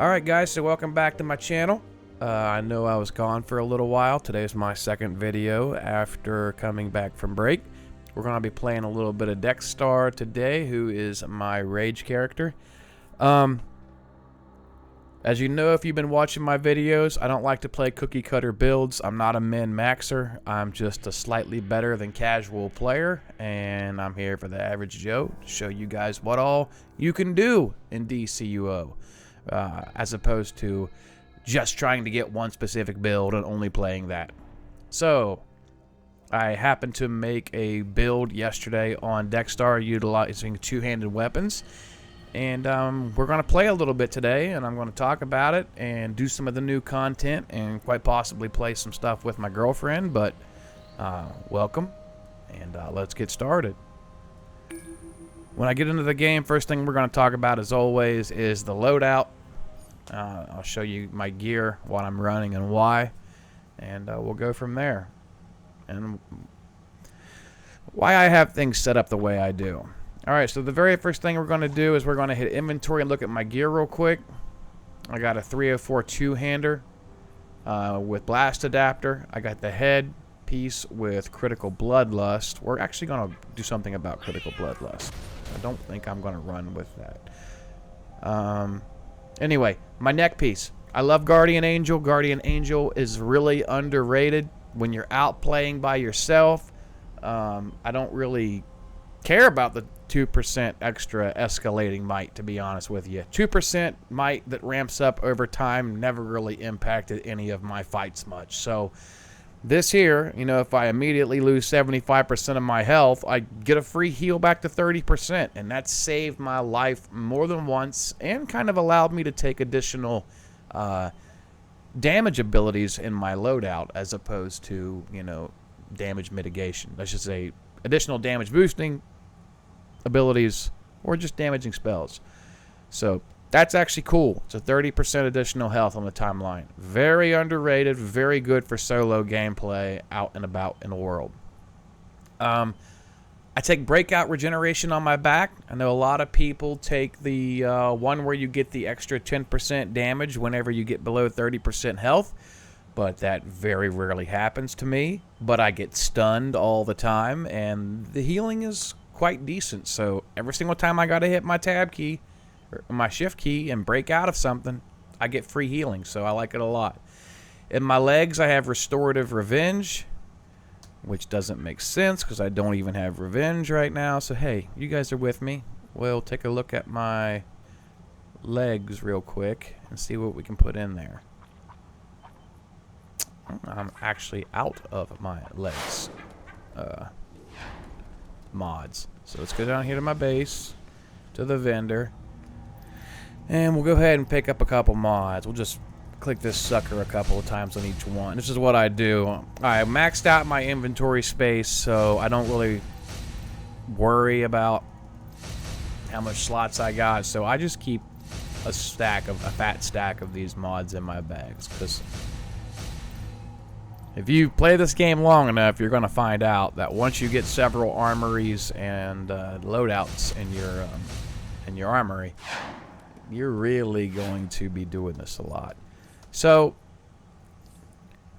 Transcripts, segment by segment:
Alright guys, so welcome back to my channel. I know I was gone for a little while. Today's my second video after coming back from break. We're going to be playing a little bit of Dexstar today, who is my rage character. As you know, if you've been watching my videos, I don't like to play cookie cutter builds. I'm not a min-maxer. I'm just a slightly better than casual player, and I'm here for the average Joe to show you guys what all you can do in DCUO. As opposed to just trying to get one specific build and only playing that. So, I happened to make a build yesterday on Dexstar utilizing two-handed weapons. And we're going to play a little bit today, and I'm going to talk about it and do some of the new content and quite possibly play some stuff with my girlfriend. But welcome, and let's get started. When I get into the game, first thing we're going to talk about, as always, is the loadout. I'll show you my gear, what I'm running, and why, and we'll go from there. And why I have things set up the way I do. Alright, so the very first thing we're going to do is we're going to hit inventory and look at my gear real quick. I got a 304 two-hander with blast adapter. I got the head piece with critical bloodlust. We're actually going to do something about critical bloodlust. I don't think I'm going to run with that. Anyway, my neck piece. I love Guardian Angel. Guardian Angel is really underrated when you're out playing by yourself. I don't really care about the 2% extra escalating might, to be honest with you. 2% might that ramps up over time never really impacted any of my fights much. So this here, you know, if I immediately lose 75% of my health, I get a free heal back to 30%, and that saved my life more than once and kind of allowed me to take additional damage abilities in my loadout as opposed to, you know, damage mitigation. Let's just say additional damage boosting abilities or just damaging spells. So that's actually cool. It's a 30% additional health on the timeline. Very underrated, very good for solo gameplay out and about in the world. I take breakout regeneration on my back. I know a lot of people take the one where you get the extra 10% damage whenever you get below 30% health, but that very rarely happens to me. But I get stunned all the time, and the healing is quite decent. So every single time I gotta hit my tab key or my shift key and break out of something, I get free healing, so I like it a lot. In my legs I have restorative revenge, which doesn't make sense because I don't even have revenge right now. So hey, you guys are with me. We'll take a look at my legs real quick and see what we can put in there. I'm actually out of my legs mods. So let's go down here to my base, to the vendor, and we'll go ahead and pick up a couple mods. We'll just click this sucker a couple of times on each one. This is what I do. I maxed out my inventory space, so I don't really worry about how much slots I got. So I just keep a fat stack of these mods in my bags, because if you play this game long enough, you're going to find out that once you get several armories and loadouts in your armory, you're really going to be doing this a lot. So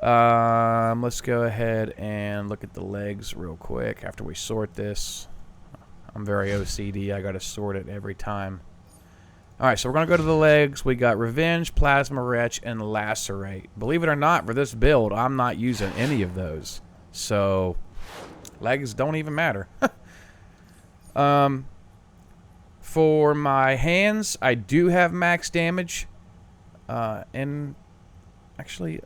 let's go ahead and look at the legs real quick after we sort this. I'm very OCD. I got to sort it every time. Alright, so we're going to go to the legs. We got Revenge, Plasma Retch, and Lacerate. Believe it or not, for this build, I'm not using any of those. So, legs don't even matter. For my hands, I do have max damage. And actually,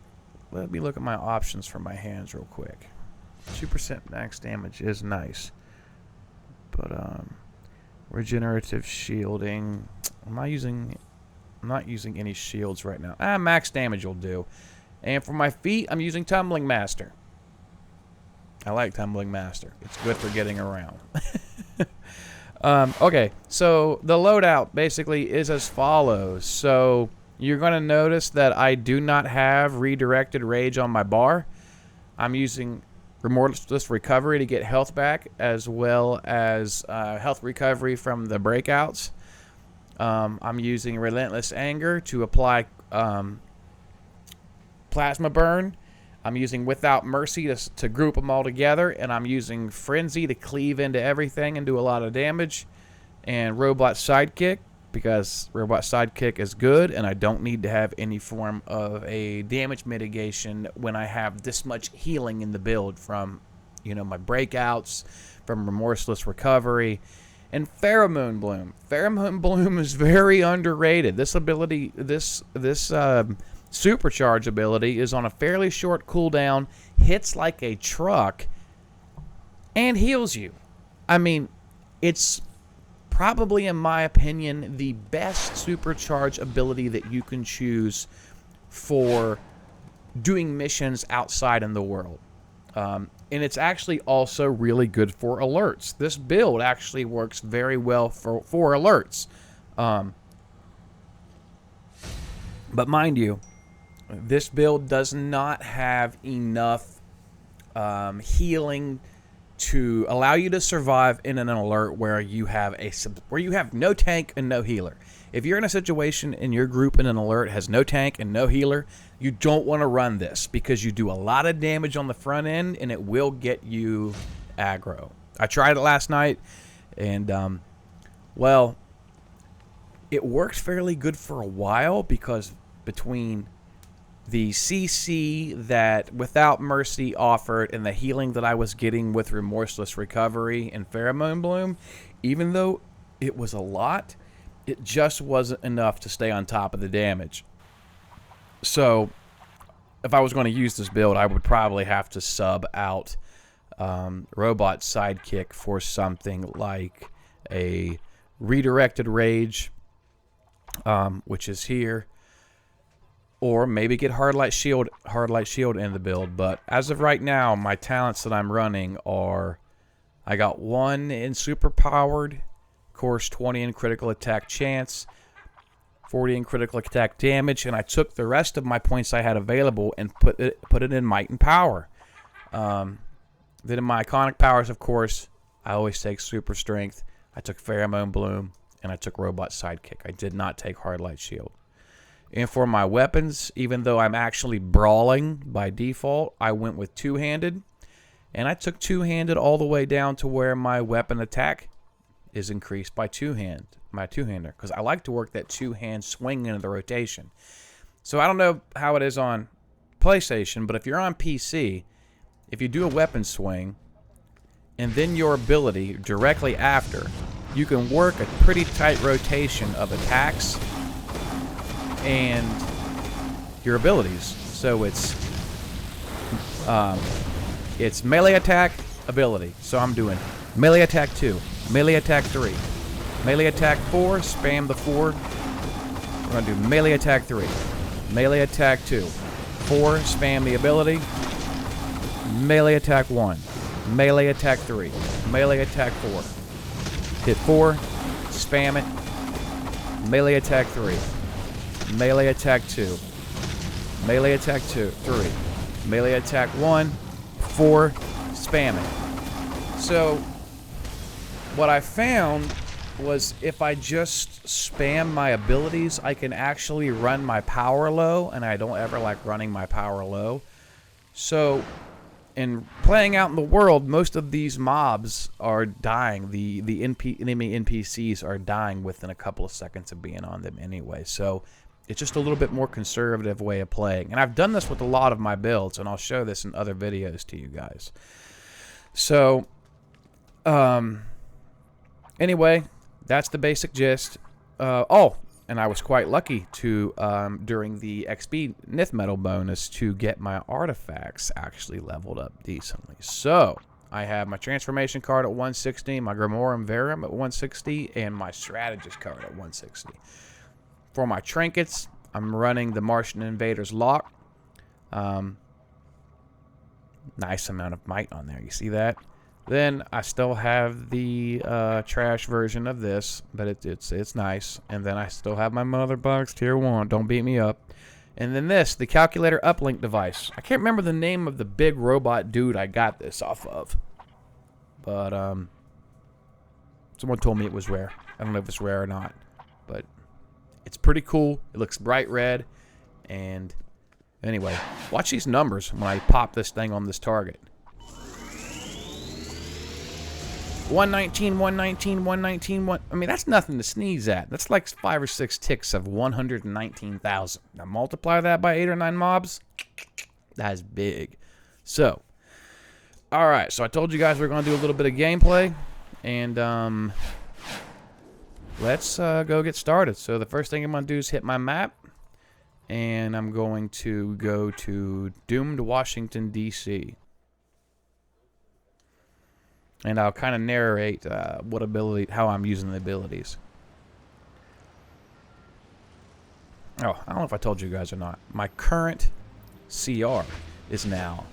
let me look at my options for my hands real quick. 2% max damage is nice. But, regenerative shielding. I'm not using any shields right now. Max damage will do. And for my feet, I'm using Tumbling Master. I like Tumbling Master. It's good for getting around. Okay, so the loadout basically is as follows. So you're going to notice that I do not have redirected rage on my bar. I'm using remorseless recovery to get health back, as well as health recovery from the breakouts. I'm using Relentless Anger to apply Plasma Burn. I'm using Without Mercy to group them all together. And I'm using Frenzy to cleave into everything and do a lot of damage. And Robot Sidekick, because Robot Sidekick is good, and I don't need to have any form of a damage mitigation when I have this much healing in the build from, you know, my breakouts, from Remorseless Recovery, and Pheromone Bloom. Pheromone Bloom is very underrated. This ability, this supercharge ability is on a fairly short cooldown, hits like a truck, and heals you. I mean, it's probably, in my opinion, the best supercharge ability that you can choose for doing missions outside in the world. And it's actually also really good for alerts. This build actually works very well for alerts. But mind you, this build does not have enough healing to allow you to survive in an alert where you have no tank and no healer. If you're in a situation in your group in an alert has no tank and no healer, you don't want to run this because you do a lot of damage on the front end and it will get you aggro. I tried it last night and well, it worked fairly good for a while because between the CC that Without Mercy offered and the healing that I was getting with Remorseless Recovery and Pheromone Bloom, even though it was a lot, it just wasn't enough to stay on top of the damage. So if I was going to use this build, I would probably have to sub out Robot Sidekick for something like a Redirected Rage, which is here. Or maybe get Hard Light Shield in the build. But as of right now, my talents that I'm running are, I got 1 in Super Powered, of course 20 in Critical Attack Chance, 40 in Critical Attack Damage, and I took the rest of my points I had available and put it in Might and Power. Then in my iconic powers, of course, I always take Super Strength. I took Pheromone Bloom, and I took Robot Sidekick. I did not take Hard Light Shield. And for my weapons, even though I'm actually brawling by default, I went with two-handed. And I took two-handed all the way down to where my weapon attack is increased by my two-hander. Because I like to work that two-hand swing into the rotation. So I don't know how it is on PlayStation, but if you're on PC, if you do a weapon swing, and then your ability directly after, you can work a pretty tight rotation of attacks and your abilities. So it's melee attack, ability. So I'm doing melee attack 2, melee attack 3, melee attack 4, spam the 4. We're going to do melee attack 3, melee attack 2, 4, spam the ability, melee attack 1, melee attack 3, melee attack 4, hit 4, spam it, melee attack 3, melee attack 2, melee attack 2, 3, melee attack 1, 4, spam it. So what I found was if I just spam my abilities, I can actually run my power low, and I don't ever like running my power low. So in playing out in the world, most of these mobs are dying. The enemy NPCs are dying within a couple of seconds of being on them anyway. So it's just a little bit more conservative way of playing. And I've done this with a lot of my builds, and I'll show this in other videos to you guys. So, anyway, that's the basic gist. Oh, and I was quite lucky to, during the XP Nith Metal bonus, to get my artifacts actually leveled up decently. So, I have my Transformation card at 160, my Grimorum Verum at 160, and my Strategist card at 160. For my trinkets, I'm running the Martian Invader's Lock. Nice amount of might on there. You see that? Then I still have the trash version of this, but it's nice. And then I still have my Mother Box Tier 1. Don't beat me up. And then this, the Calculator Uplink device. I can't remember the name of the big robot dude I got this off of. But someone told me it was rare. I don't know if it's rare or not. but it's pretty cool. It looks bright red. And anyway, watch these numbers when I pop this thing on this target. 119, 119, 119, I mean, that's nothing to sneeze at. That's like 5 or 6 ticks of 119,000. Now multiply that by 8 or 9 mobs. That's big. So, alright, so I told you guys we're going to do a little bit of gameplay. And, let's go get started. So the first thing I'm going to do is hit my map. And I'm going to go to Doomed, Washington, D.C. And I'll kind of narrate how I'm using the abilities. Oh, I don't know if I told you guys or not. My current CR is now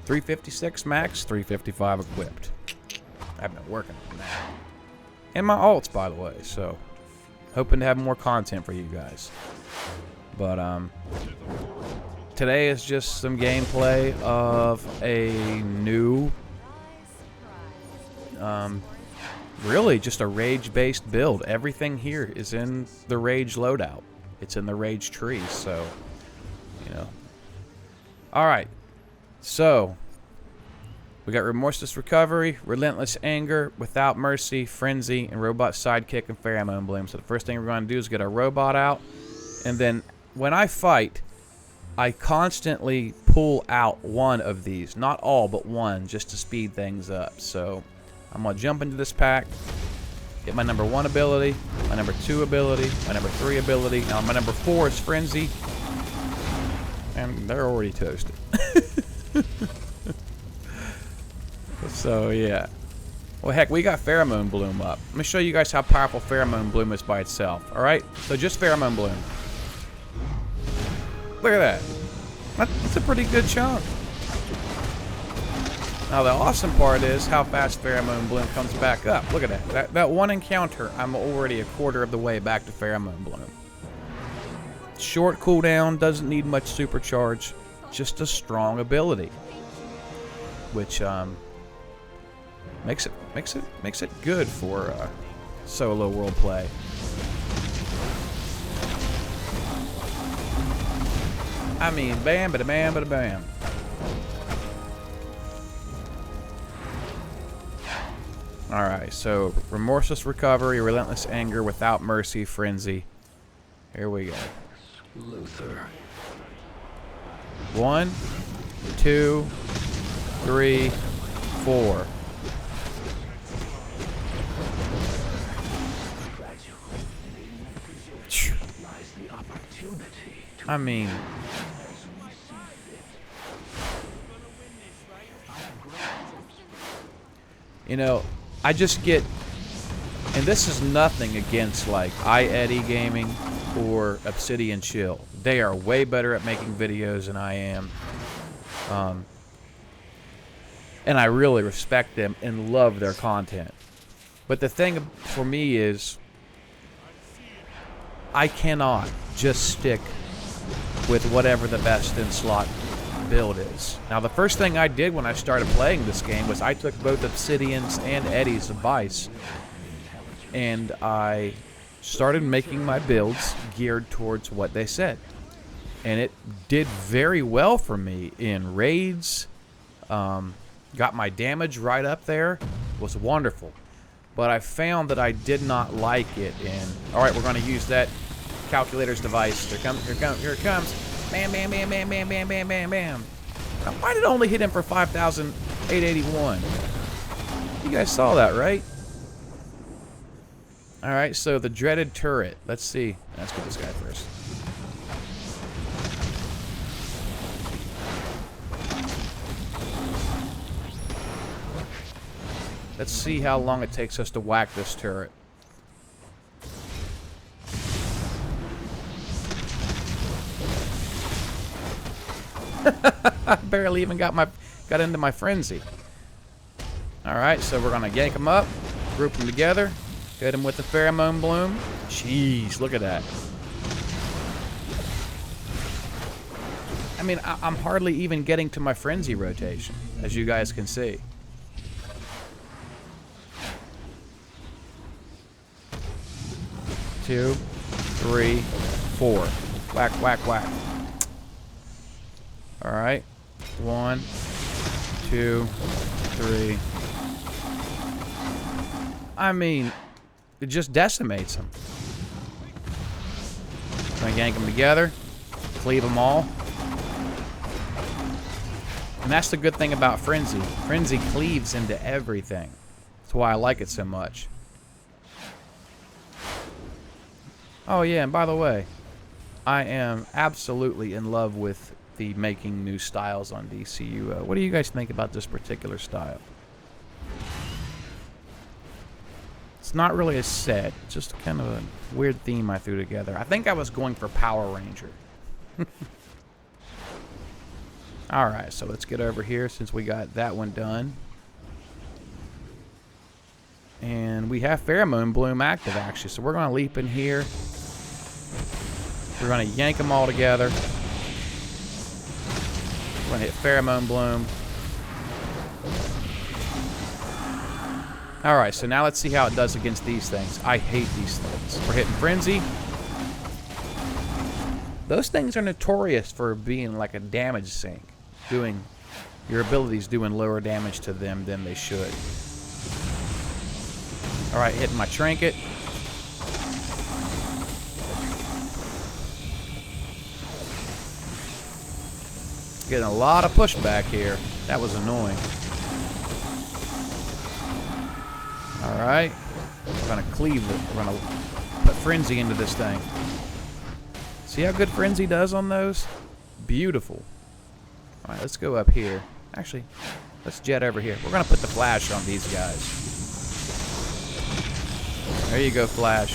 356 max, 355 equipped. I've been working on that. And my alts, by the way, so hoping to have more content for you guys. But today is just some gameplay of a new, really just a rage-based build. Everything here is in the rage loadout. It's in the rage tree, so, you know. Alright, so we got Remorseless Recovery, Relentless Anger, Without Mercy, Frenzy, and Robot Sidekick and Pheromone Bloom. So the first thing we're going to do is get our robot out, and then when I fight, I constantly pull out one of these. Not all, but one, just to speed things up. So I'm going to jump into this pack, get my number 1 ability, my number 2 ability, my number 3 ability. Now my number 4 is Frenzy, and they're already toasted. So yeah. Well, heck, we got Pheromone Bloom up. Let me show you guys how powerful Pheromone Bloom is by itself. Alright? So just Pheromone Bloom. Look at that. That's a pretty good chunk. Now the awesome part is how fast Pheromone Bloom comes back up. Look at that. That one encounter, I'm already a quarter of the way back to Pheromone Bloom. Short cooldown, doesn't need much supercharge, just a strong ability, which makes it good for solo world play. I mean, bam, bada bam, bada bam. Alright, so Remorseless Recovery, Relentless Anger, Without Mercy, Frenzy. Here we go. Luther. 1, 2, 3, 4. I mean, you know, I just get, and this is nothing against like iEddie Gaming or Obsidian Chill. They are way better at making videos than I am. And I really respect them and love their content. But the thing for me is, I cannot just stick with whatever the best in slot build is. Now the first thing I did when I started playing this game was I took both Obsidian's and Eddie's advice, and I started making my builds geared towards what they said, and it did very well for me in raids. Got my damage right up there, was wonderful. But I found that I did not like it in, alright, we're going to use that calculator's device. Here it comes. Bam, bam, bam, bam, bam, bam, bam, bam, bam. Now, why did it only hit him for 5,881? You guys saw that, right? Alright, so the dreaded turret. Let's see. Let's get this guy first. Let's see how long it takes us to whack this turret. I barely even got into my frenzy. Alright, so we're gonna yank them up, group them together, hit them with the Pheromone Bloom. Jeez, look at that. I mean, I'm hardly even getting to my frenzy rotation, as you guys can see. 2, 3, 4. Whack, whack, whack. All right. 1, 2, 3. I mean, it just decimates them. Gonna yank them together, cleave them all. And that's the good thing about Frenzy. Frenzy cleaves into everything. That's why I like it so much. Oh yeah, and by the way, I am absolutely in love with the making new styles on DCUO. What do you guys think about this particular style? It's not really a set, just kind of a weird theme I threw together. I think I was going for Power Ranger. Alright, so let's get over here since we got that one done. And we have Pheromone Bloom active, actually. So we're going to leap in here. We're going to yank them all together. We're going to hit Pheromone Bloom. Alright, so now let's see how it does against these things. I hate these things. We're hitting Frenzy. Those things are notorious for being like a damage sink. Your abilities doing lower damage to them than they should. Alright, hitting my Trinket. Getting a lot of pushback here. That was annoying. Alright. We're going to cleave it. We're going to put Frenzy into this thing. See how good Frenzy does on those? Beautiful. Alright, let's go up here. Actually, let's jet over here. We're going to put the Flash on these guys. There you go, Flash.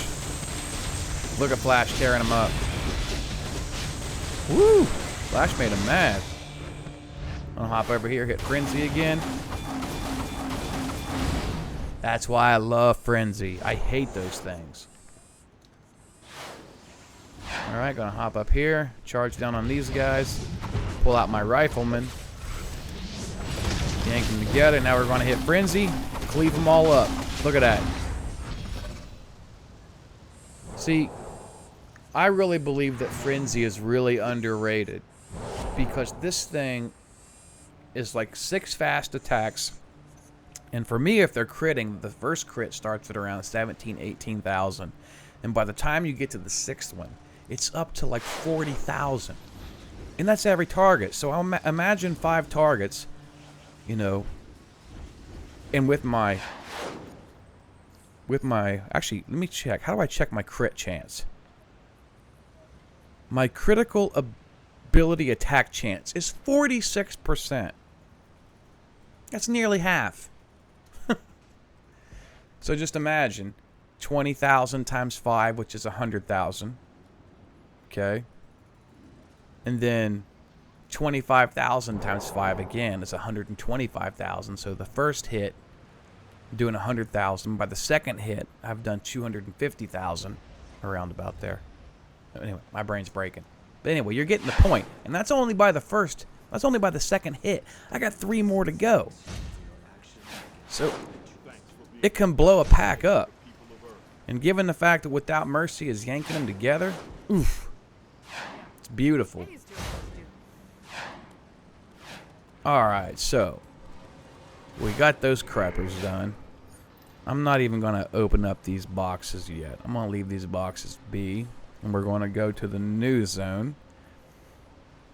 Look at Flash tearing them up. Woo! Flash made him mad. I'm going to hop over here, hit Frenzy again. That's why I love Frenzy. I hate those things. Alright, gonna hop up here, charge down on these guys, pull out my Rifleman, yank them together. Now we're gonna hit Frenzy, cleave them all up. Look at that. See, I really believe that Frenzy is really underrated because this thing is like 6 fast attacks. And for me, if they're critting, the first crit starts at around 17,000, 18,000. And by the time you get to the 6th one, it's up to like 40,000. And that's every target. So imagine 5 targets, you know. And with my... Actually, let me check. How do I check my crit chance? My critical ability attack chance is 46%. That's nearly half. So just imagine 20,000 times 5, which is 100,000. Okay. And then 25,000 times 5 again is 125,000. So the first hit, I'm doing 100,000. By the second hit, I've done 250,000, around about there. Anyway, my brain's breaking. But anyway, you're getting the point. And that's only by the first. That's only by the second hit. I got 3 more to go. So it can blow a pack up. And given the fact that Without Mercy is yanking them together, oof, it's beautiful. Alright, so we got those crappers done. I'm not even going to open up these boxes yet. I'm going to leave these boxes be. And we're going to go to the new zone.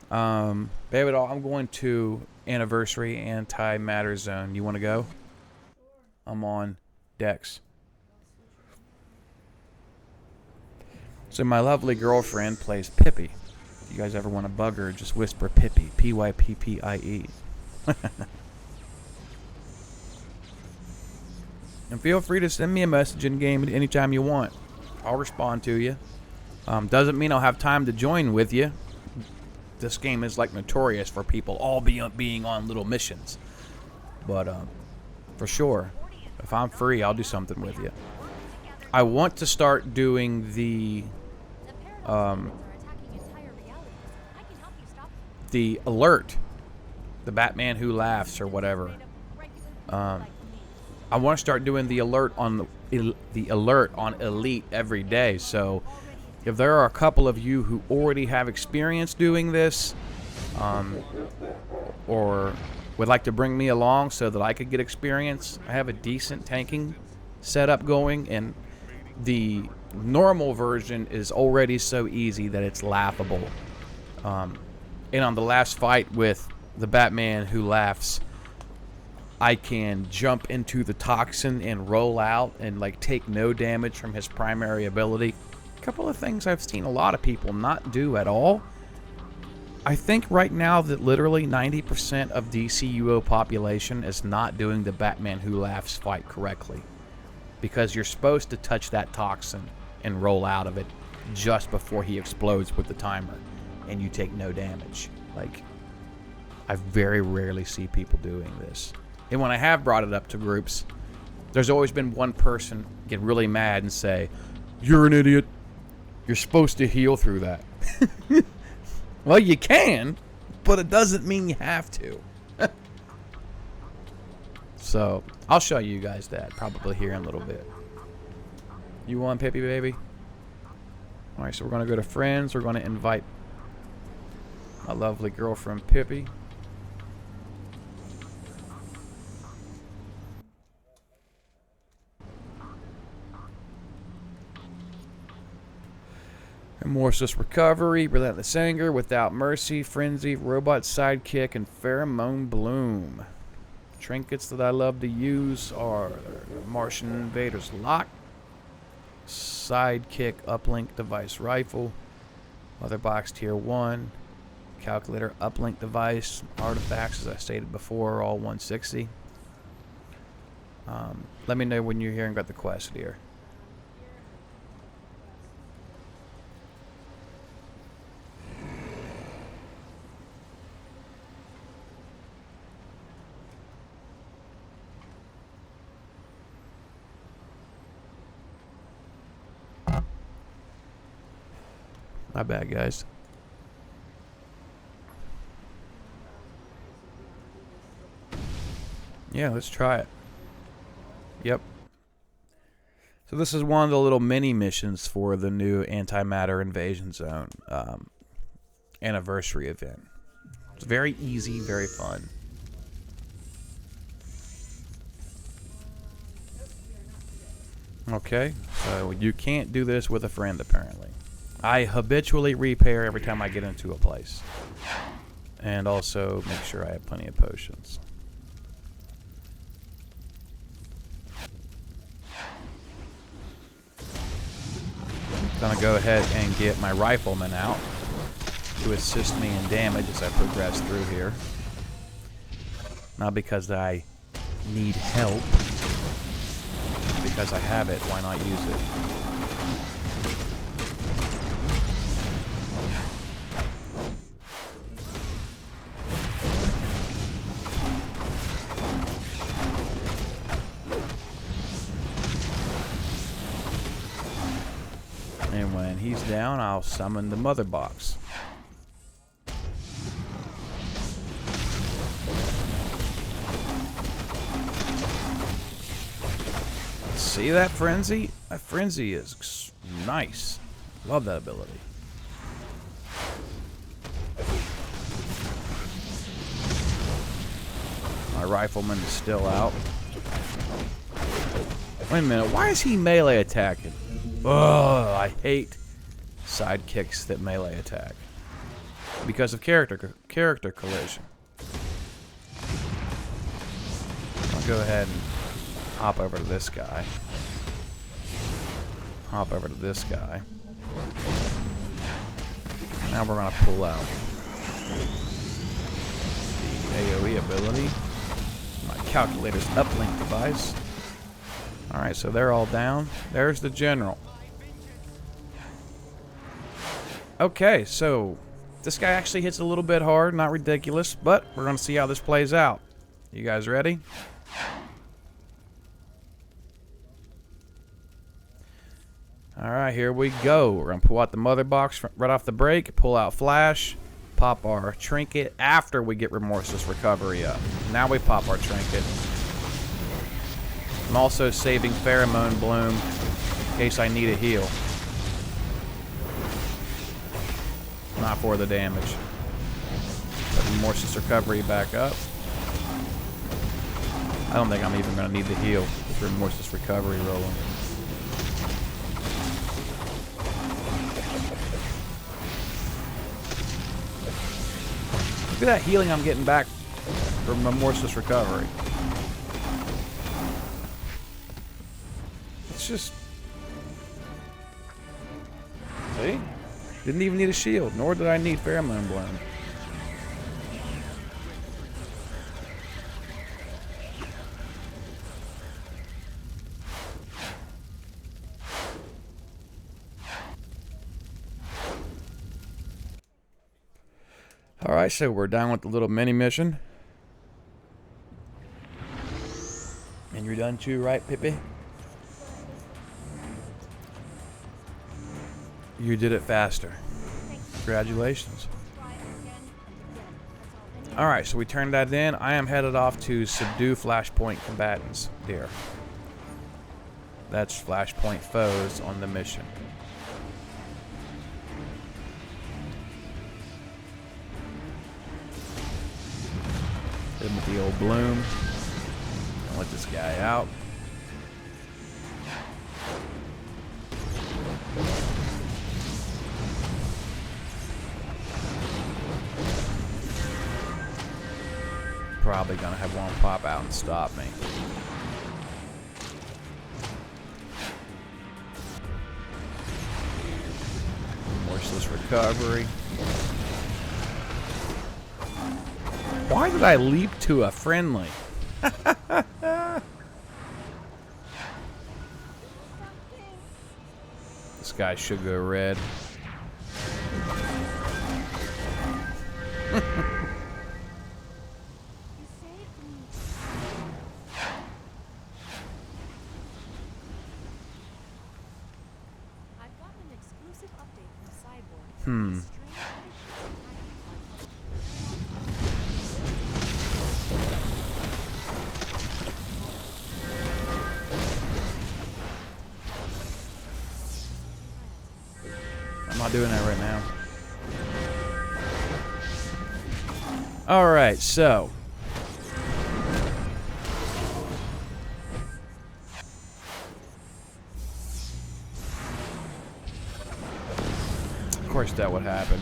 Baby doll, I'm going to Anniversary Antimatter Zone. You want to go? I'm on Dex. So my lovely girlfriend plays Pippi. If you guys ever want to bug her, just whisper Pippi. P-Y-P-P-I-E. And feel free to send me a message in game anytime you want. I'll respond to you. Doesn't mean I'll have time to join with you. This game is like notorious for people all being on little missions. But for sure, if I'm free, I'll do something with you. I want to start doing the alert, the Batman Who Laughs or whatever. I want to start doing the alert on the alert on Elite every day. So if there are a couple of you who already have experience doing this, or would like to bring me along so that I could get experience, I have a decent tanking setup going, and the normal version is already so easy that it's laughable. And on the last fight with the Batman Who Laughs, I can jump into the toxin and roll out and like take no damage from his primary ability. A couple of things I've seen a lot of people not do at all. I think right now that literally 90% of DCUO population is not doing the Batman Who Laughs fight correctly, because you're supposed to touch that toxin and roll out of it just before he explodes with the timer, and you take no damage. Like, I very rarely see people doing this. And when I have brought it up to groups, there's always been one person get really mad and say, "You're an idiot. You're supposed to heal through that." Well, you can, but it doesn't mean you have to. So, I'll show you guys that probably here in a little bit. You want Pippi, baby? Alright, so we're going to go to friends. We're going to invite my lovely girlfriend, Pippi. Remorseless Recovery, Relentless Anger, Without Mercy, Frenzy, Robot Sidekick, and Pheromone Bloom. Trinkets that I love to use are Martian Invader's Lock, Sidekick Uplink Device Rifle, Mother Box Tier 1, Calculator Uplink Device. Artifacts, as I stated before, are all 160. Let me know when you're hearing about the quest here. My bad, guys. Yeah, let's try it. Yep. So this is one of the little mini missions for the new Antimatter Invasion Zone anniversary event. It's very easy, very fun. Okay, so you can't do this with a friend, apparently. I habitually repair every time I get into a place. And also make sure I have plenty of potions. Gonna go ahead and get my rifleman out to assist me in damage as I progress through here. Not because I need help, because I have it, why not use it? And when he's down, I'll summon the mother box. See that frenzy? That frenzy is nice. Love that ability. My rifleman is still out. Wait a minute, why is he melee attacking? Oh, I hate sidekicks that melee attack. Because of character collision. I'll go ahead and hop over to this guy. Hop over to this guy. Now we're going to pull out the AoE ability. My calculator's uplink device. Alright, so they're all down. There's the general. Okay, so this guy actually hits a little bit hard, not ridiculous, but we're going to see how this plays out. You guys ready? Alright, here we go. We're going to pull out the mother box right off the break, pull out flash, pop our trinket after we get remorseless recovery up. Now we pop our trinket. I'm also saving Pheromone Bloom in case I need a heal. Not for the damage. Put Remorseless Recovery back up. I don't think I'm even going to need the heal with Remorseless Recovery rolling. Look at that healing I'm getting back from Remorseless Recovery. It's just... See? Didn't even need a shield, nor did I need Pheromone Bloom. Alright, so we're done with the little mini mission. And you're done too, right, Pippi? You did it faster. Congratulations. Alright, so we turned that in. I am headed off to subdue Flashpoint combatants here. That's Flashpoint foes on the mission. Hit him with the old bloom. I'll let this guy out. Probably gonna have one pop out and stop me. Remorseless Recovery. Why did I leap to a friendly? This guy should go red. I'm not doing that right now. Alright, so. Of course that would happen.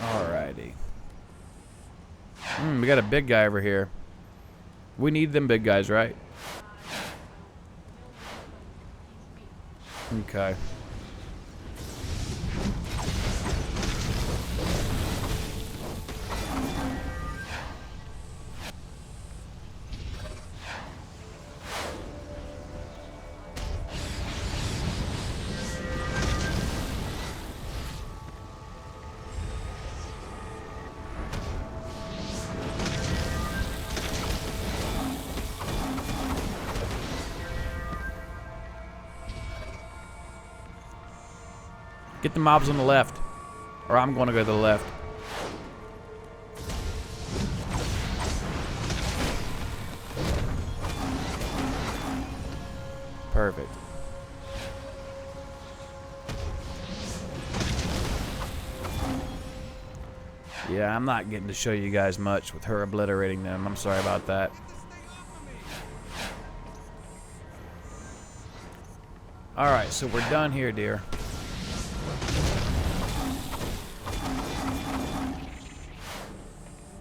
Alrighty. We got a big guy over here. We need them big guys, right? Okay. Get the mobs on the left. Or I'm going to go to the left. Perfect. Yeah, I'm not getting to show you guys much with her obliterating them. I'm sorry about that. Alright, so we're done here, dear.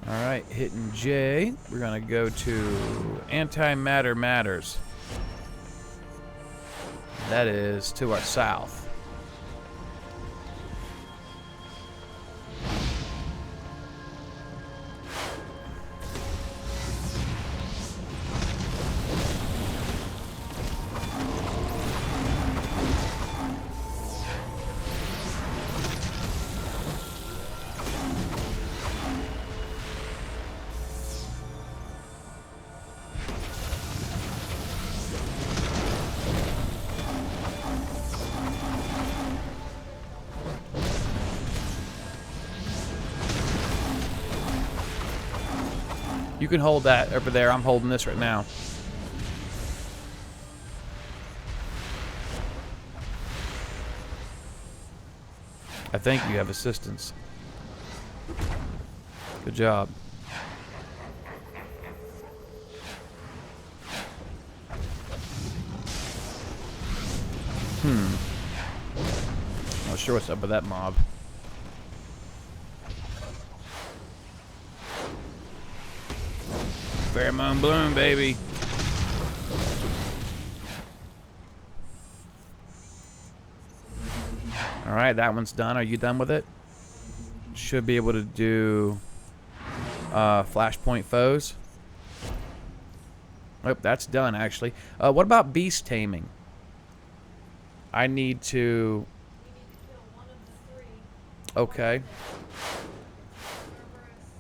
Alright, hitting J. We're going to go to Antimatter Matters. That is to our south. You can hold that over there. I'm holding this right now. I think you have assistance. Good job. Not sure what's up with that mob. Pheromone bloom, baby. Alright, that one's done. Are you done with it? Should be able to do flashpoint foes. Oh, that's done, actually. What about beast taming? I need to... Okay.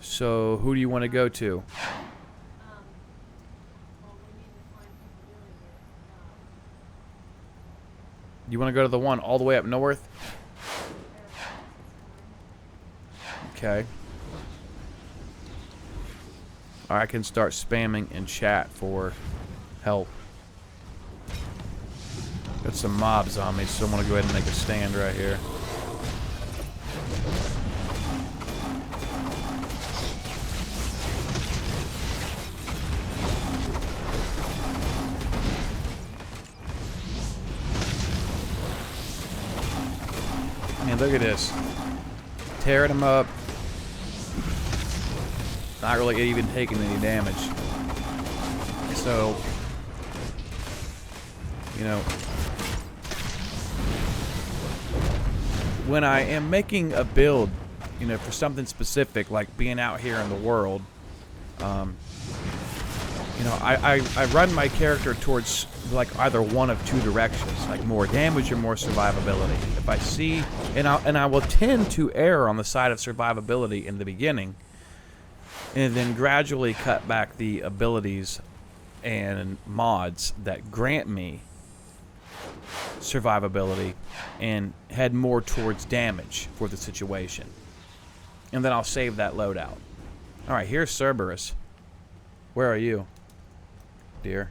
So, who do you want to go to? You want to go to the one all the way up north? Okay. Or I can start spamming in chat for help. Got some mobs on me, so I'm going to go ahead and make a stand right here. Man, look at this. Tearing them up. Not really even taking any damage. So, you know, when I am making a build, you know, for something specific, like being out here in the world, you know, I run my character towards like either one of two directions, like more damage or more survivability. If I see, and I will tend to err on the side of survivability in the beginning, and then gradually cut back the abilities and mods that grant me survivability and head more towards damage for the situation. And then I'll save that loadout. Alright, here's Cerberus. Where are you, dear?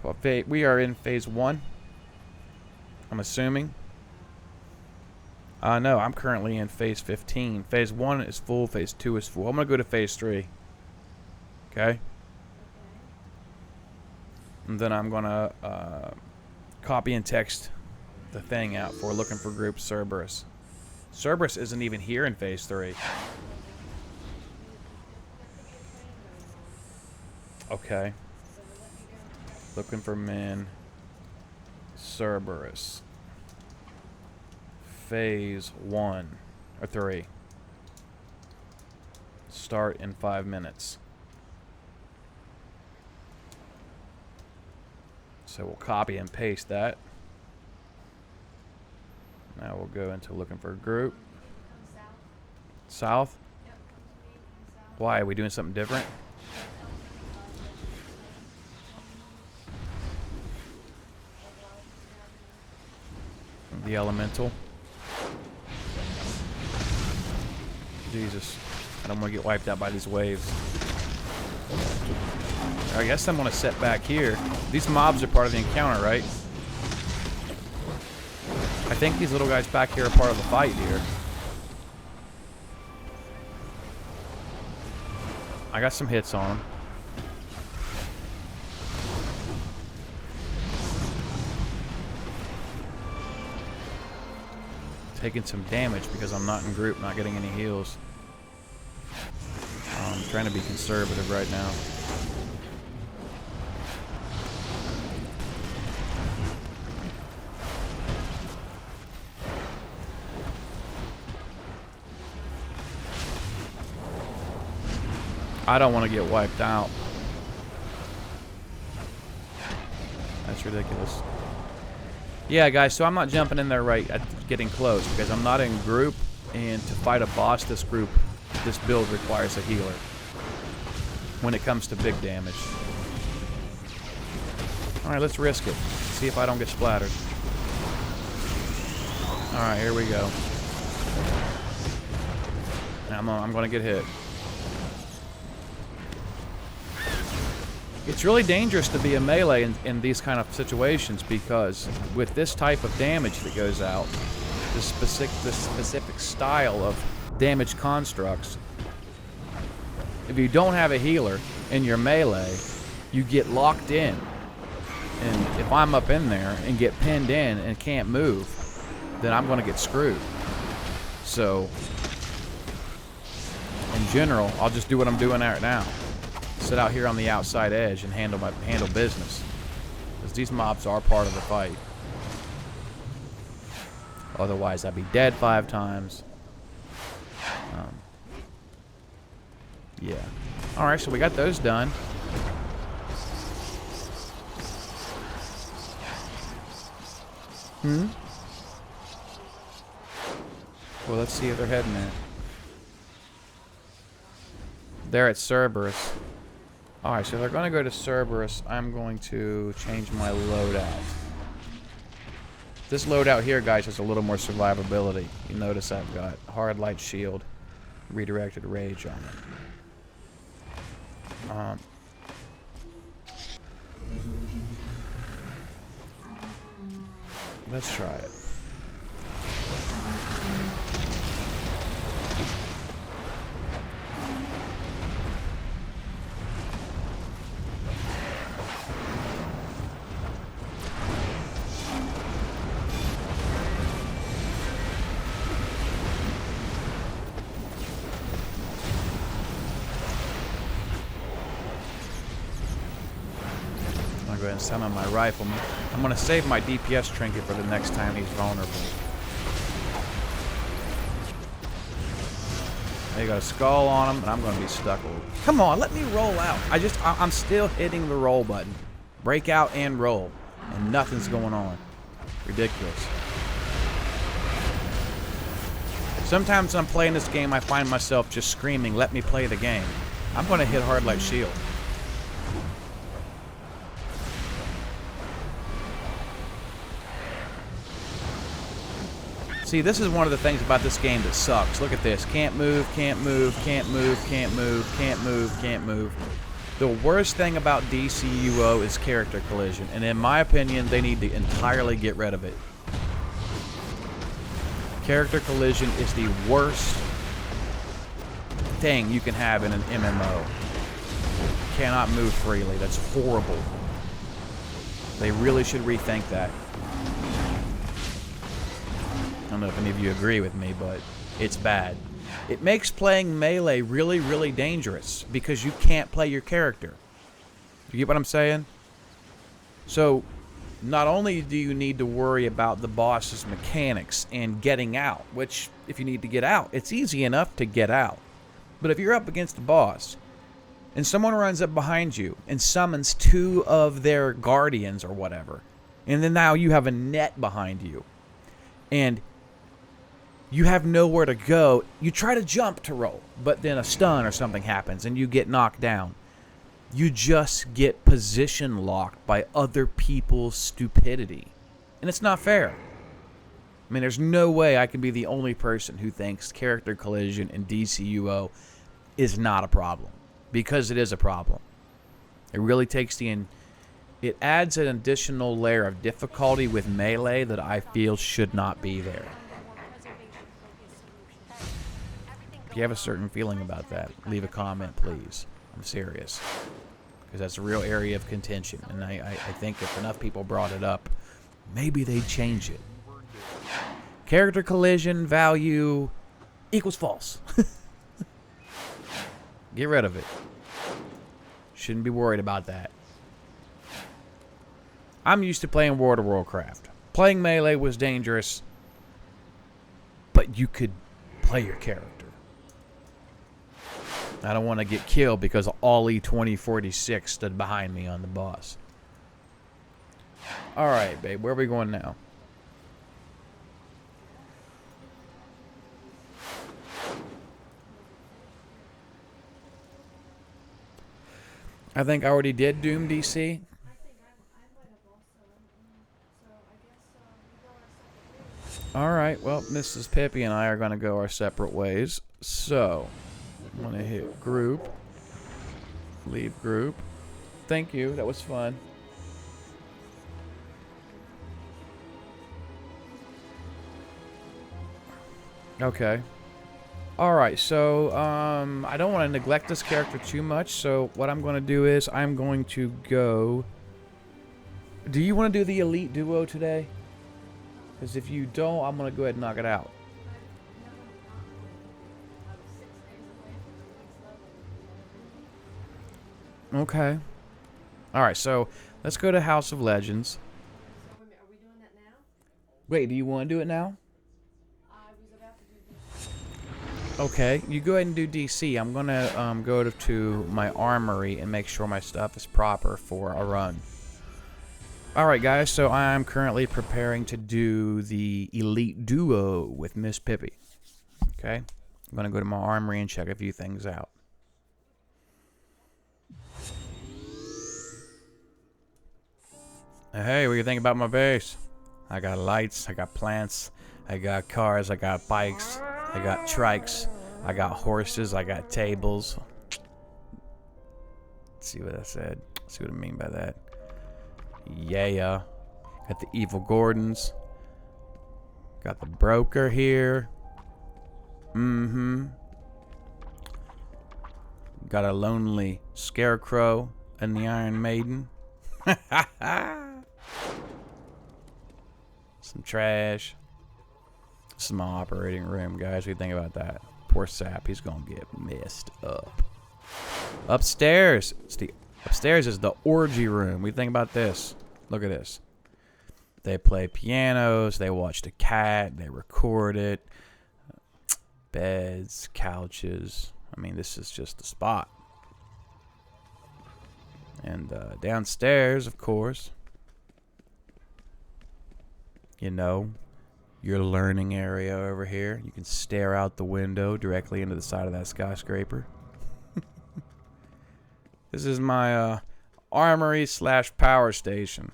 Well, we are in phase 1. I'm assuming. No, I'm currently in phase 15. Phase 1 is full. Phase 2 is full. I'm going to go to phase 3. Okay? And then I'm going to copy and text the thing out for looking for group Cerberus. Cerberus isn't even here in phase 3. Okay. Looking for men. Cerberus. Phase 1 or 3. Start in 5 minutes. So we'll copy and paste that. Now we'll go into looking for a group. South? Why? Are we doing something different? The elemental. Jesus. I don't want to get wiped out by these waves. I guess I'm going to set back here. These mobs are part of the encounter, right? I think these little guys back here are part of the fight here. I got some hits on them. Taking some damage because I'm not in group, not getting any heals. I'm trying to be conservative right now. I don't want to get wiped out. That's ridiculous. Yeah, guys, so I'm not jumping in there right at getting close because I'm not in group, and to fight a boss, this build requires a healer. when it comes to big damage. Alright, let's risk it. See if I don't get splattered. Alright, here we go. I'm gonna get hit. It's really dangerous to be a melee in these kind of situations, because with this type of damage that goes out, this specific style of damage constructs, if you don't have a healer in your melee, you get locked in. And if I'm up in there and get pinned in and can't move, then I'm going to get screwed. So, in general, I'll just do what I'm doing right now. Sit out here on the outside edge and handle business. Because these mobs are part of the fight. Otherwise, I'd be dead 5 times. Yeah. Alright, so we got those done. Well, let's see if they're heading there. They're at Cerberus. Alright, so if they're going to go to Cerberus, I'm going to change my loadout. This loadout here, guys, has a little more survivability. You notice I've got hard light shield, redirected rage on it. Let's try it. I'm going to summon my rifle. I'm going to save my DPS trinket for the next time he's vulnerable. They got a skull on him, and I'm going to be stuck with it. Come on, let me roll out. I'm still hitting the roll button. Break out and roll. And nothing's going on. Ridiculous. Sometimes when I'm playing this game, I find myself just screaming, let me play the game. I'm going to hit hard light shield. See, this is one of the things about this game that sucks. Look at this. Can't move, can't move, can't move, can't move, can't move, can't move. The worst thing about DCUO is character collision, and in my opinion, they need to entirely get rid of it. Character collision is the worst thing you can have in an MMO. You cannot move freely. That's horrible. They really should rethink that. I don't know if any of you agree with me, but it's bad. It makes playing melee really, really dangerous because you can't play your character. You get what I'm saying? So, not only do you need to worry about the boss's mechanics and getting out, which, if you need to get out, it's easy enough to get out. But if you're up against a boss, and someone runs up behind you and summons 2 of their guardians or whatever, and then now you have a net behind you, and you have nowhere to go, you try to jump to roll, but then a stun or something happens and you get knocked down. You just get position locked by other people's stupidity. And it's not fair. I mean, there's no way I can be the only person who thinks character collision in DCUO is not a problem. Because it is a problem. It really takes it adds an additional layer of difficulty with melee that I feel should not be there. If you have a certain feeling about that, leave a comment, please. I'm serious. Because that's a real area of contention. And I think if enough people brought it up, maybe they'd change it. Character collision value equals false. Get rid of it. Shouldn't be worried about that. I'm used to playing World of Warcraft. Playing melee was dangerous, but you could play your character. I don't want to get killed because Ollie 2046 stood behind me on the boss. Alright, babe. Where are we going now? I think I already did Doom DC. Alright, well, Mrs. Pippi and I are going to go our separate ways. So, I'm going to hit group. Leave group. Thank you, that was fun. Okay. Alright, so, I don't want to neglect this character too much, so what I'm going to do is I'm going to go... Do you want to do the Elite Duo today? Because if you don't, I'm going to go ahead and knock it out. Okay. Alright, so let's go to House of Legends. Are we doing that now? Wait, do you want to do it now? I was about to do this. Okay, you go ahead and do DC. I'm going to go to my armory and make sure my stuff is proper for a run. Alright guys, so I'm currently preparing to do the Elite Duo with Miss Pippi. Okay, I'm going to go to my armory and check a few things out. Hey, what do you think about my base? I got lights, I got plants, I got cars, I got bikes, I got trikes, I got horses, I got tables. Let's see what I said. Let's see what I mean by that. Yeah. Got the Evil Gordons. Got the Broker here. Got a lonely Scarecrow and the Iron Maiden. Some trash. This is my operating room, guys. What do you think about that? Poor Sap, he's gonna get messed up. Upstairs. Upstairs is the orgy room. What do you think about this? Look at this. They play pianos, they watch the cat, they record it. Beds, couches. I mean, this is just the spot. And downstairs, of course, you know, your learning area over here. You can stare out the window directly into the side of that skyscraper. This is my armory / power station.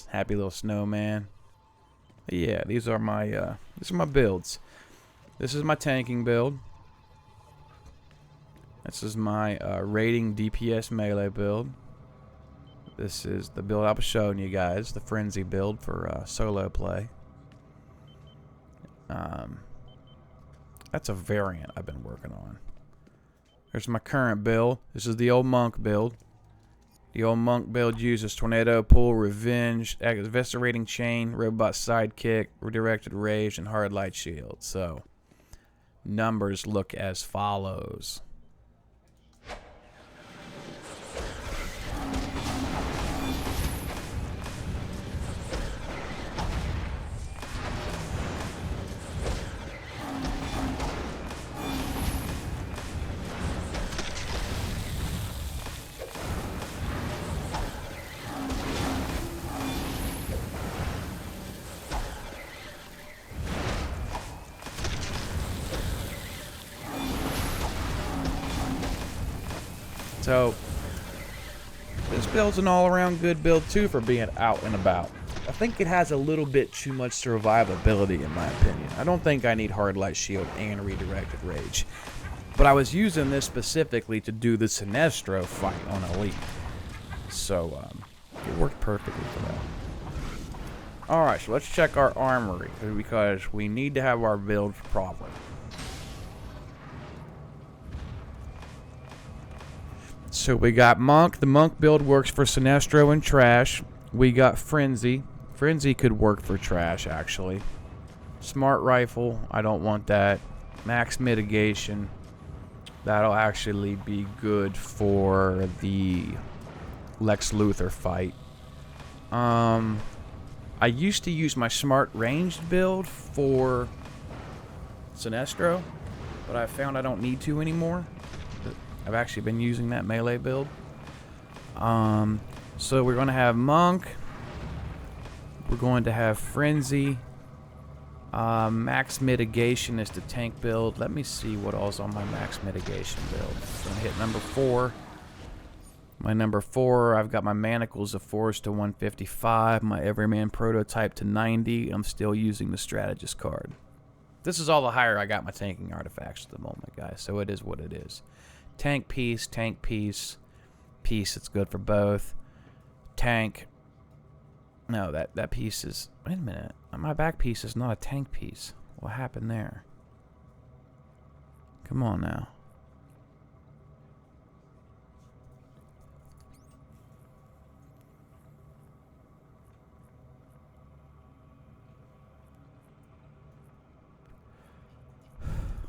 Happy little snowman. Yeah, these are my builds. This is my tanking build. This is my raiding DPS melee build. This is the build I was showing you guys, the frenzy build for solo play. That's a variant I've been working on. Here's my current build. This is the old monk build. The old monk build uses tornado, pull, revenge, eviscerating chain, robot sidekick, redirected rage, and hard light shield. So numbers look as follows. So, this build's an all-around good build, too, for being out and about. I think it has a little bit too much survivability, in my opinion. I don't think I need Hard Light Shield and Redirected Rage. But I was using this specifically to do the Sinestro fight on Elite. So, it worked perfectly for that. Alright, so let's check our armory, because we need to have our build proper. So we got Monk. The Monk build works for Sinestro and Trash. We got Frenzy. Frenzy could work for Trash, actually. Smart Rifle. I don't want that. Max Mitigation. That'll actually be good for the Lex Luthor fight. I used to use my Smart Ranged build for Sinestro, but I found I don't need to anymore. I've actually been using that melee build. So we're going to have Monk. We're going to have Frenzy. Max mitigation is the tank build. Let me see what all's on my max mitigation build. Gonna hit number 4. My number 4, I've got my manacles of force to 155, my everyman prototype to 90. I'm still using the strategist card. This is all the higher I got my tanking artifacts at the moment, guys, so it is what it is. Tank piece, piece, it's good for both. Tank. No, that piece is... Wait a minute. My back piece is not a tank piece. What happened there? Come on now.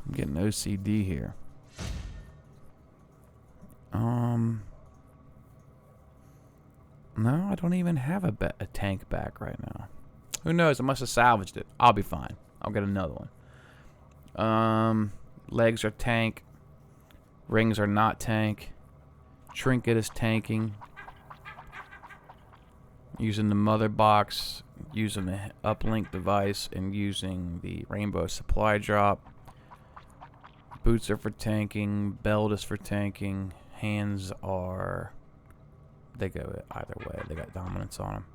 I'm getting OCD here. No, I don't even have a tank back right now. Who knows? I must have salvaged it. I'll be fine. I'll get another one. Legs are tank. Rings are not tank. Trinket is tanking. Using the mother box, using the uplink device, and using the rainbow supply drop. Boots are for tanking. Belt is for tanking. Hands are... They go either way. They got dominance on them.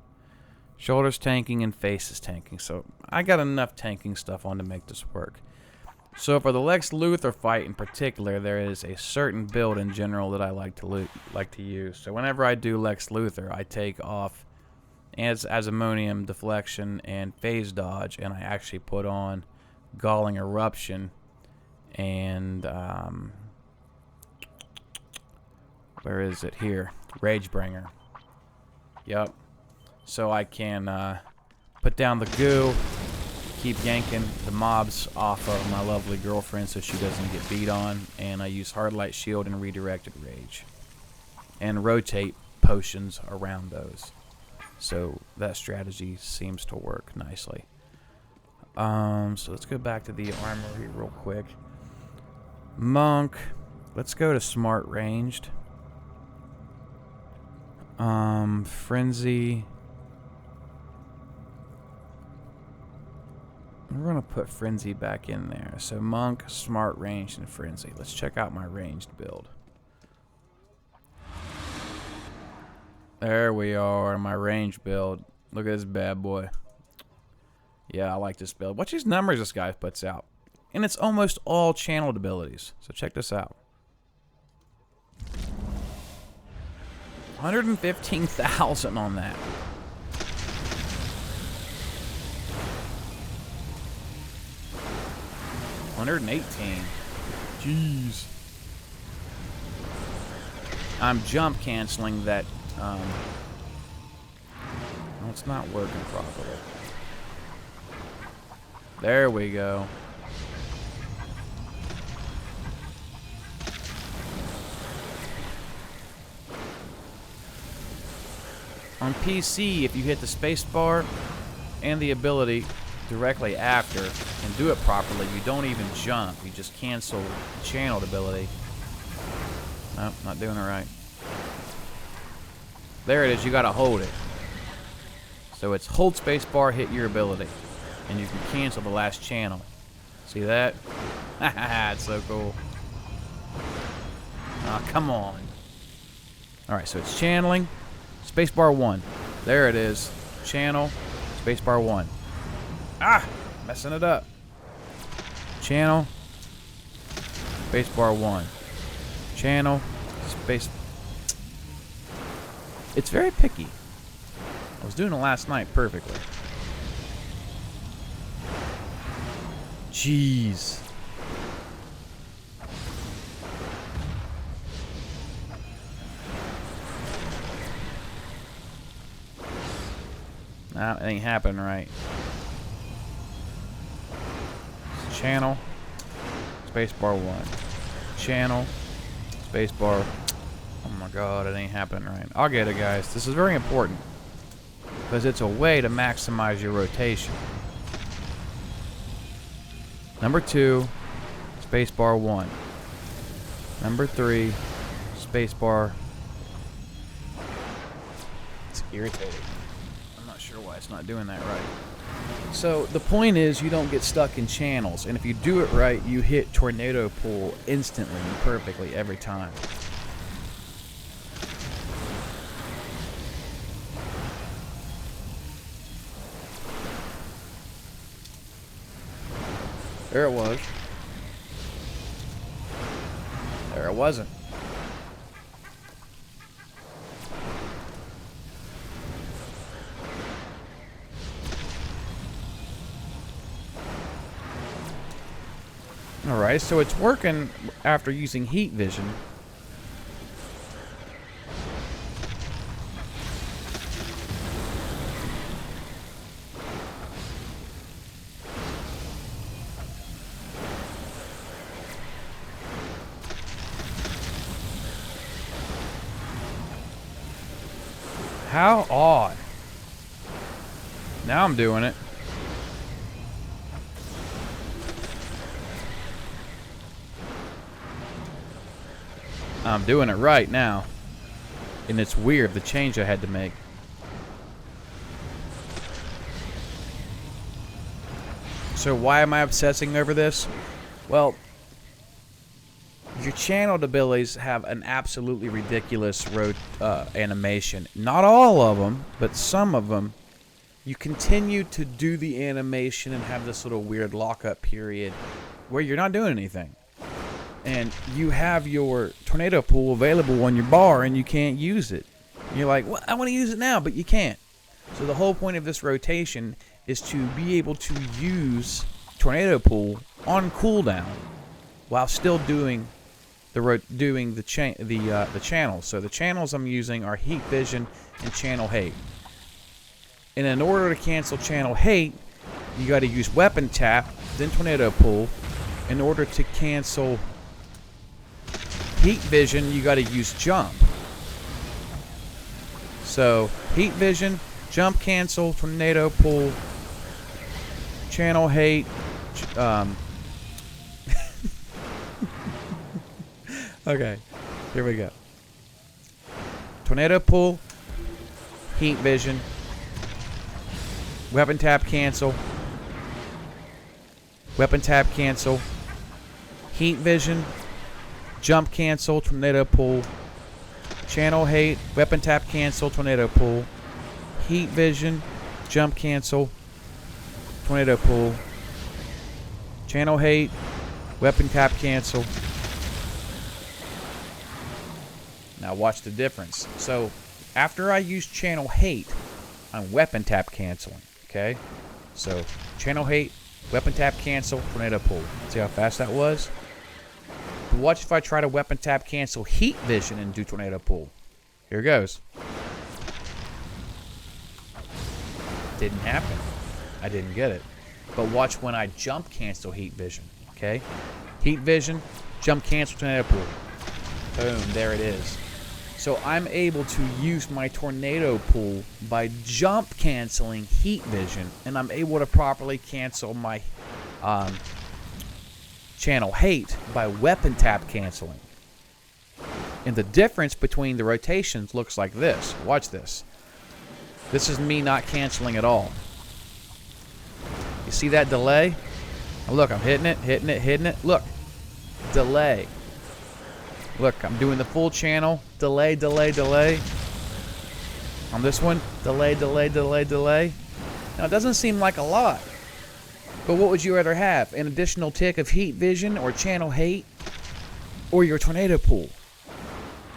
Shoulders tanking and face is tanking. So I got enough tanking stuff on to make this work. So for the Lex Luthor fight in particular, there is a certain build in general that I like to use. So whenever I do Lex Luthor, I take off ammonium deflection and phase dodge, and I actually put on galling eruption and where is it here? Ragebringer. Yep. So I can put down the goo, keep yanking the mobs off of my lovely girlfriend so she doesn't get beat on, and I use hard light shield and redirected rage, and rotate potions around those. So that strategy seems to work nicely. So let's go back to the armory real quick. Monk. Let's go to smart ranged. Frenzy. We're going to put Frenzy back in there. So Monk, Smart, Ranged, and Frenzy. Let's check out my ranged build. There we are, my ranged build. Look at this bad boy. Yeah, I like this build. Watch these numbers this guy puts out. And it's almost all channeled abilities. So check this out. 115,000 on that. $118. Jeez. I'm jump canceling that. No, it's not working properly. There we go. On PC, if you hit the space bar and the ability directly after and do it properly, you don't even jump. You just cancel the channeled ability. Nope, not doing it right. There it is. You gotta hold it. So it's hold space bar, hit your ability, and you can cancel the last channel. See that? Haha, it's so cool. Ah, come on. Alright, so it's channeling. Spacebar 1. There it is. Channel. Spacebar 1. Ah! Messing it up. Channel. Spacebar 1. Channel. Space. It's very picky. I was doing it last night perfectly. Jeez. Nah, it ain't happening right. Channel. Spacebar 1. Channel. Spacebar. Oh my god, it ain't happening right. I'll get it, guys. This is very important, because it's a way to maximize your rotation. Number 2, spacebar 1. Number 3, spacebar. It's irritating. I'm not sure sure why it's not doing that right. So the point is you don't get stuck in channels, and if you do it right, you hit tornado pull instantly and perfectly every time. There it was. There it wasn't. Alright, so it's working after using heat vision. How odd. Now I'm doing it. I'm doing it right now. And it's weird, the change I had to make. So why am I obsessing over this? Well, your channeled abilities have an absolutely ridiculous animation. Not all of them, but some of them. You continue to do the animation and have this little weird lockup period where you're not doing anything. And you have your tornado pool available on your bar and you can't use it. And you're like, well, I want to use it now, but you can't. So the whole point of this rotation is to be able to use tornado pool on cooldown while still doing the channels. So the channels I'm using are heat vision and channel hate. And in order to cancel channel hate, you got to use weapon tap, then tornado pool. In order to cancel heat vision, you got to use jump. So heat vision, jump cancel, tornado pull, channel hate. Okay, here we go. Tornado pull, heat vision, weapon tap cancel, weapon tap cancel, heat vision, jump cancel, tornado pull, channel hate, weapon tap cancel, tornado pull, heat vision, jump cancel, tornado pull, channel hate, weapon tap cancel. Now watch the difference. So after I use channel hate, I'm weapon tap canceling. Okay? So channel hate, weapon tap cancel, tornado pull. See how fast that was? But watch if I try to weapon tap cancel heat vision and do tornado pull. Here goes. Didn't happen. I didn't get it. But watch when I jump cancel heat vision. Okay? Heat vision, jump cancel, tornado pull. Boom, there it is. So I'm able to use my tornado pull by jump canceling heat vision, and I'm able to properly cancel my channel hate by weapon tap canceling. And the difference between the rotations looks like this. Watch this. This is me not canceling at all. You see that delay? Now look, I'm hitting it, hitting it, hitting it. Look, delay. Look, I'm doing the full channel. Delay, delay, delay. On this one, delay, delay, delay, delay. Now, it doesn't seem like a lot. But what would you rather have? An additional tick of heat vision or channel hate? Or your tornado pool?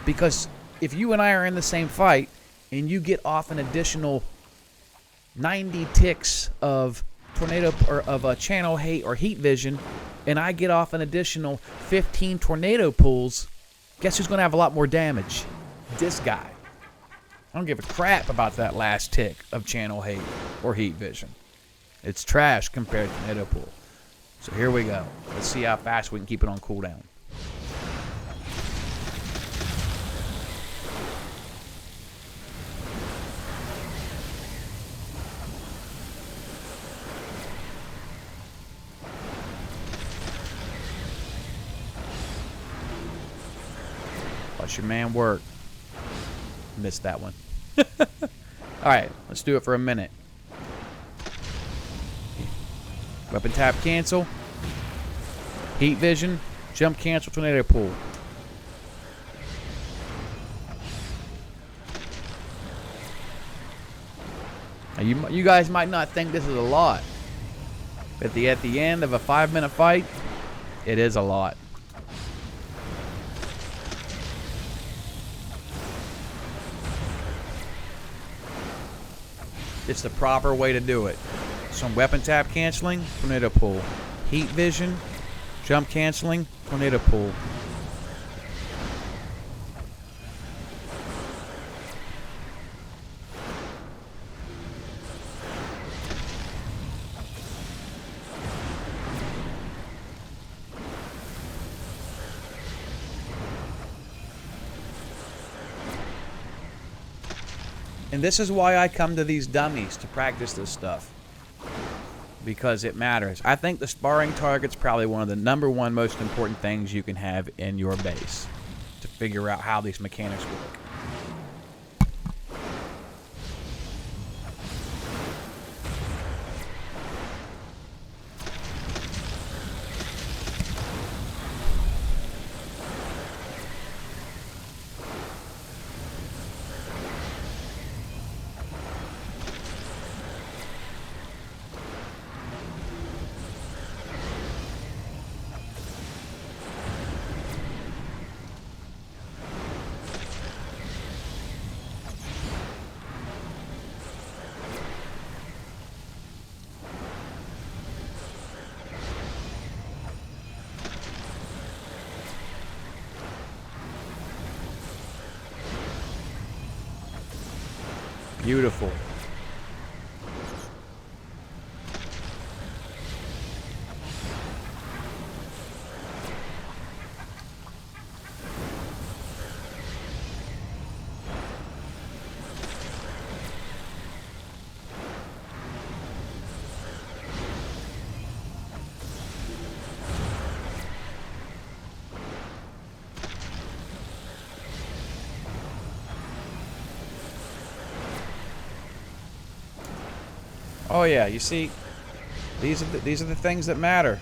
Because if you and I are in the same fight and you get off an additional 90 ticks of tornado or of a channel hate or heat vision, and I get off an additional 15 tornado pulls, guess who's going to have a lot more damage? This guy. I don't give a crap about that last tick of channel hate or heat vision. It's trash compared to tornado pool. So here we go. Let's see how fast we can keep it on cooldown. Watch your man work. Missed that one. Alright, let's do it for a minute. Weapon tap cancel. Heat vision. Jump cancel tornado pull. Now you guys might not think this is a lot, but at the end of a 5-minute fight, it is a lot. It's the proper way to do it. Some weapon tap canceling, tornado pull. Heat vision, jump canceling, tornado pull. And this is why I come to these dummies to practice this stuff. Because it matters. I think the sparring target's probably one of the #1 most important things you can have in your base to figure out how these mechanics work. Beautiful. Oh yeah, you see, these are the things that matter.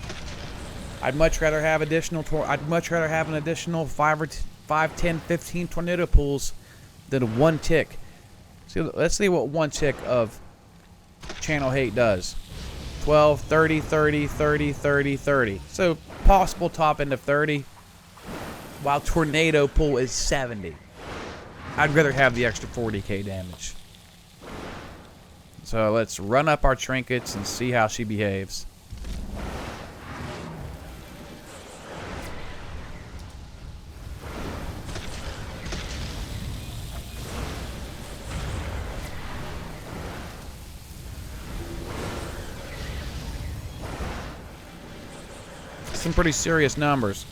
I'd much rather have an additional 5, 10, 15 tornado pulls than one tick. See, let's see what one tick of channel hate does. 12, 30, 30, 30, 30, 30. So possible top end of 30, while tornado pull is 70. I'd rather have the extra 40k damage. So let's run up our trinkets and see how she behaves. Some pretty serious numbers.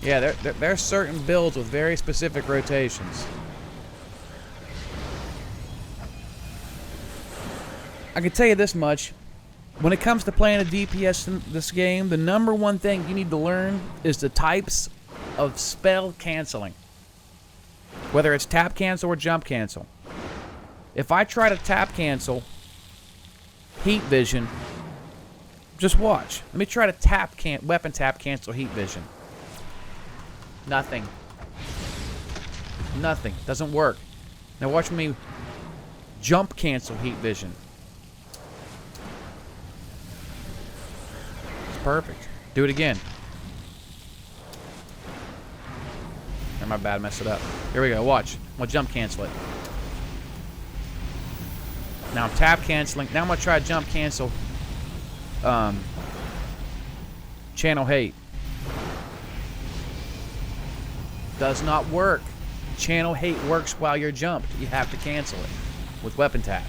Yeah, there's certain builds with very specific rotations. I can tell you this much. When it comes to playing a DPS in this game, the #1 thing you need to learn is the types of spell canceling. Whether it's tap cancel or jump cancel. If I try to tap cancel heat vision, just watch. Let me try to weapon tap cancel heat vision. Nothing. Nothing. Doesn't work. Now watch me jump cancel heat vision. It's perfect. Do it again. Oh, my bad, messed it up. Here we go. Watch. I'm gonna jump cancel it. Now I'm tap canceling. Now I'm gonna try to jump cancel channel hate. Does not work. Channel hate works while you're jumped. You have to cancel it with weapon tap.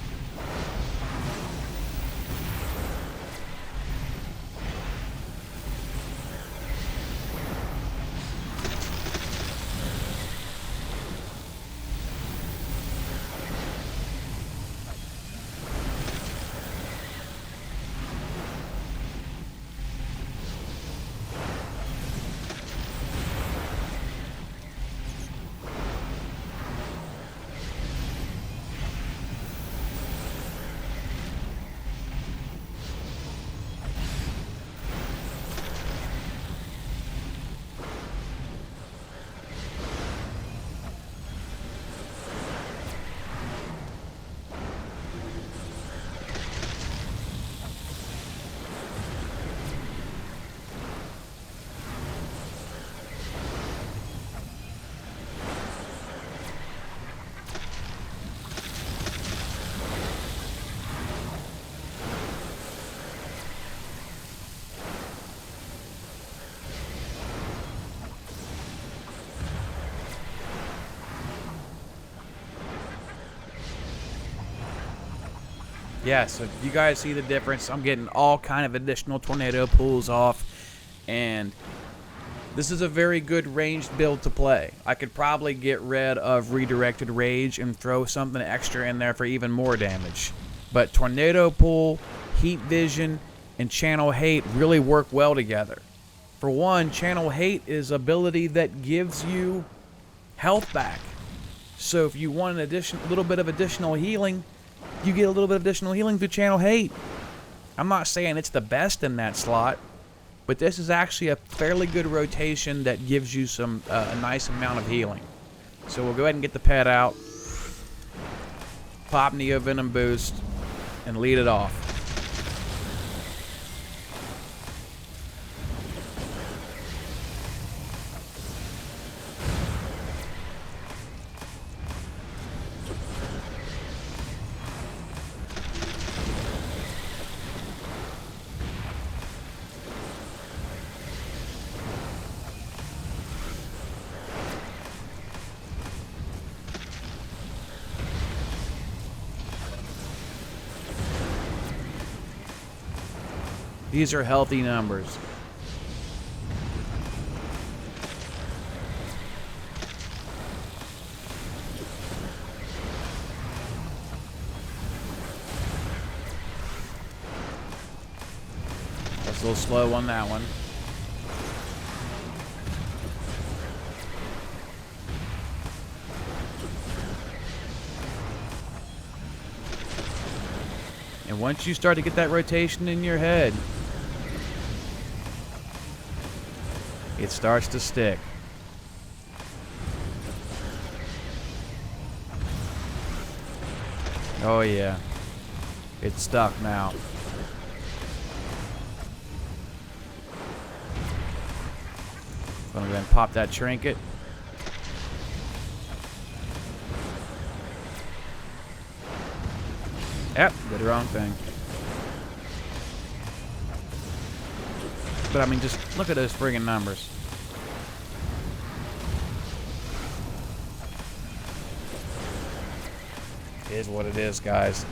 Yeah, so if you guys see the difference, I'm getting all kind of additional tornado pools off, and this is a very good ranged build to play. I could probably get rid of redirected rage and throw something extra in there for even more damage. But tornado pool, heat vision, and channel hate really work well together. For one, channel hate is ability that gives you health back. So if you want an little bit of additional healing, you get a little bit of additional healing through channel hate. I'm not saying it's the best in that slot, but this is actually a fairly good rotation that gives you some a nice amount of healing. So we'll go ahead and get the pet out, pop Neo Venom boost, and lead it off. These are healthy numbers. That's a little slow on that one. And once you start to get that rotation in your head, it starts to stick. Oh yeah, it's stuck now. Gonna go ahead and pop that trinket. Yep, did the wrong thing. But I mean, just look at those friggin' numbers. It is what it is, guys.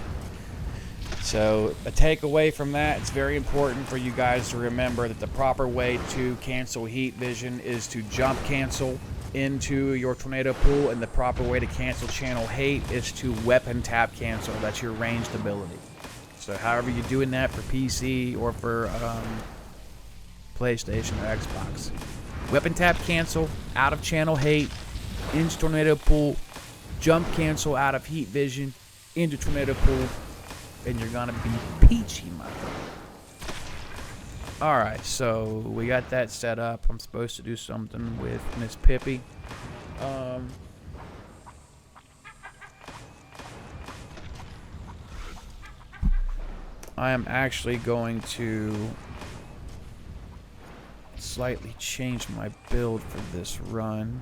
So a takeaway from that, it's very important for you guys to remember that the proper way to cancel heat vision is to jump cancel into your tornado pool, and the proper way to cancel channel hate is to weapon tap cancel. That's your ranged ability. So however you're doing that for PC or for PlayStation or Xbox. Weapon tap cancel out of channel hate into tornado pool, jump cancel out of heat vision into tornado pool, and you're gonna be peachy, my friend. Alright, so we got that set up. I'm supposed to do something with Miss Pippi. I am actually going to slightly change my build for this run.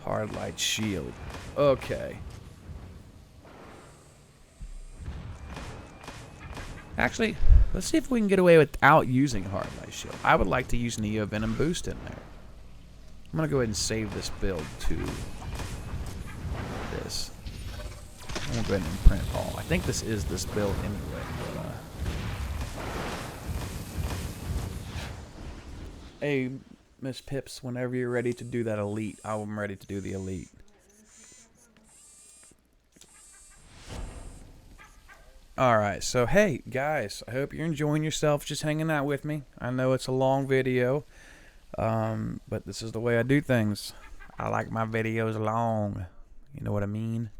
Hard light shield. Okay. Actually, let's see if we can get away without using hard light shield. I would like to use Neo Venom boost in there. I'm gonna go ahead and save this build to this. I'm gonna go ahead and print all. I think this is this build anyway. But, hey, Miss Pips, whenever you're ready to do that elite, I'm ready to do the elite. Alright, so hey, guys, I hope you're enjoying yourself just hanging out with me. I know it's a long video, but this is the way I do things. I like my videos long. You know what I mean?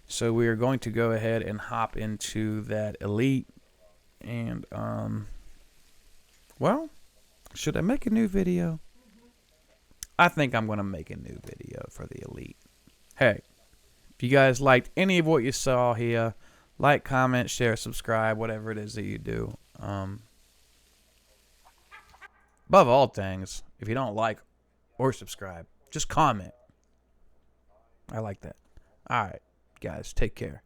So we are going to go ahead and hop into that elite. And, well, should I make a new video? I think I'm going to make a new video for the elite. Hey, if you guys liked any of what you saw here, like, comment, share, subscribe, whatever it is that you do. Above all things, if you don't like or subscribe, just comment. I like that. All right, guys, take care.